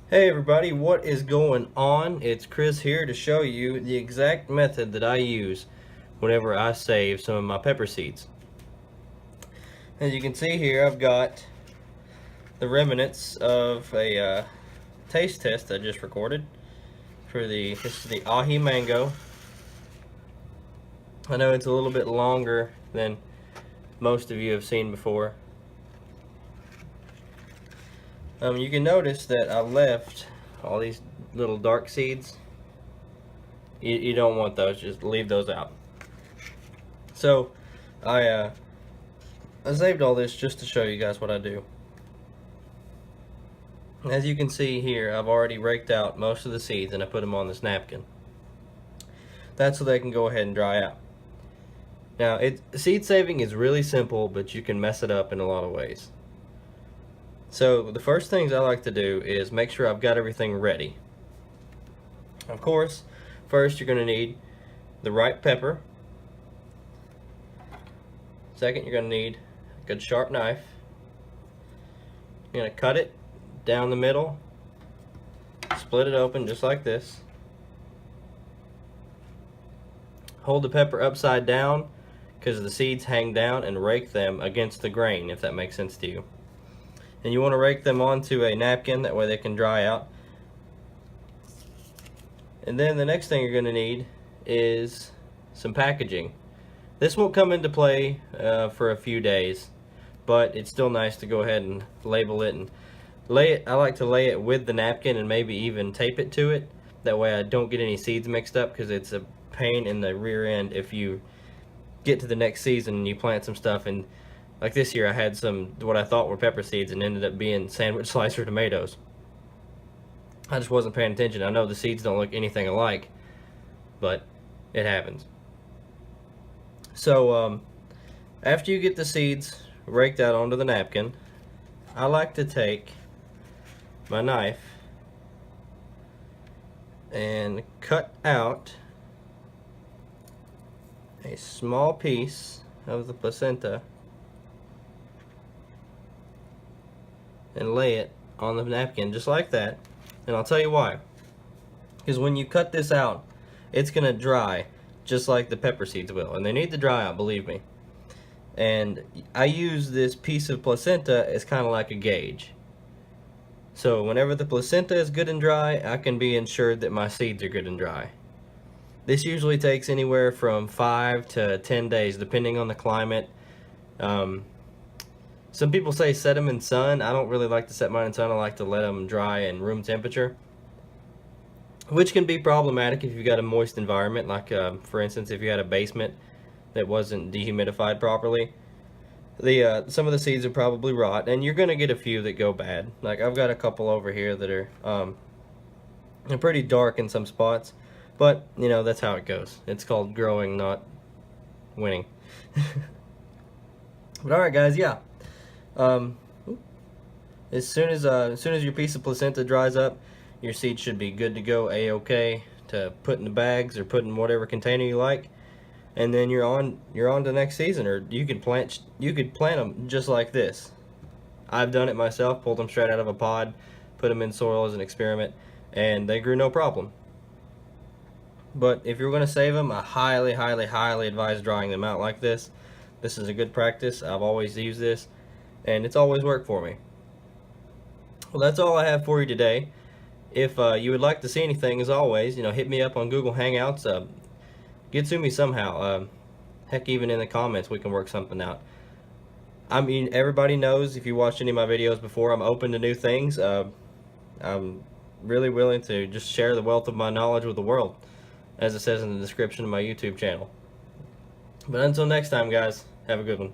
Hey everybody, what is going on? It's Chris here to show you the exact method that I use whenever I save some of my pepper seeds. As you can see here, I've got the remnants of a taste test I just recorded for this is the ahi mango. I know it's a little bit longer than most of you have seen before. You can notice that I left all these little dark seeds. You don't want those, just leave those out. So I saved all this just to show you guys what I do. As you can see here, I've already raked out most of the seeds and I put them on this napkin. That's so they can go ahead and dry out. Now, seed saving is really simple, but you can mess it up in a lot of ways. So the first things I like to do is make sure I've got everything ready. Of course, first you're going to need the ripe pepper. Second, you're going to need a good sharp knife. You're going to cut it down the middle, split it open just like this. Hold the pepper upside down because the seeds hang down and rake them against the grain, if that makes sense to you. And you want to rake them onto a napkin, that way they can dry out. And then the next thing you're going to need is some packaging. This won't come into play for a few days, but it's still nice to go ahead and label it and lay it. I like to lay it with the napkin and maybe even tape it to it. That way I don't get any seeds mixed up, because it's a pain in the rear end if you get to the next season and you plant some stuff, and like this year I had some what I thought were pepper seeds and ended up being sandwich slicer tomatoes. I just wasn't paying attention. I know the seeds don't look anything alike, but it happens. So after you get the seeds raked out onto the napkin, I like to take my knife and cut out a small piece of the placenta and lay it on the napkin just like that. And I'll tell you why. Because when you cut this out, it's going to dry just like the pepper seeds will, and they need to dry out, believe me. And I use this piece of placenta as kind of like a gauge. So whenever the placenta is good and dry, I can be ensured that my seeds are good and dry. This usually takes anywhere from 5 to 10 days, depending on the climate. Some people say set them in sun. I don't really like to set mine in sun. I like to let them dry in room temperature, which can be problematic if you've got a moist environment, like for instance, if you had a basement that wasn't dehumidified properly. Some of the seeds are probably rot, and you're gonna get a few that go bad. Like I've got a couple over here that are they're pretty dark in some spots, but you know, that's how it goes. It's called growing, not winning. But all right, guys, yeah. As soon as your piece of placenta dries up, your seeds should be good to go, a-okay, to put in the bags or put in whatever container you like, and then you're on to next season. Or you could plant them just like this. I've done it myself, pulled them straight out of a pod, put them in soil as an experiment, and they grew no problem. But if you're going to save them, I highly advise drying them out like this. This is a good practice. I've always used this, and it's always worked for me. Well, that's all I have for you today. If you would like to see anything, as always, hit me up on Google Hangouts. Get to me somehow. Heck, even in the comments, we can work something out. I mean, everybody knows, if you watched any of my videos before, I'm open to new things. I'm really willing to just share the wealth of my knowledge with the world, as it says in the description of my YouTube channel. But until next time, guys, have a good one.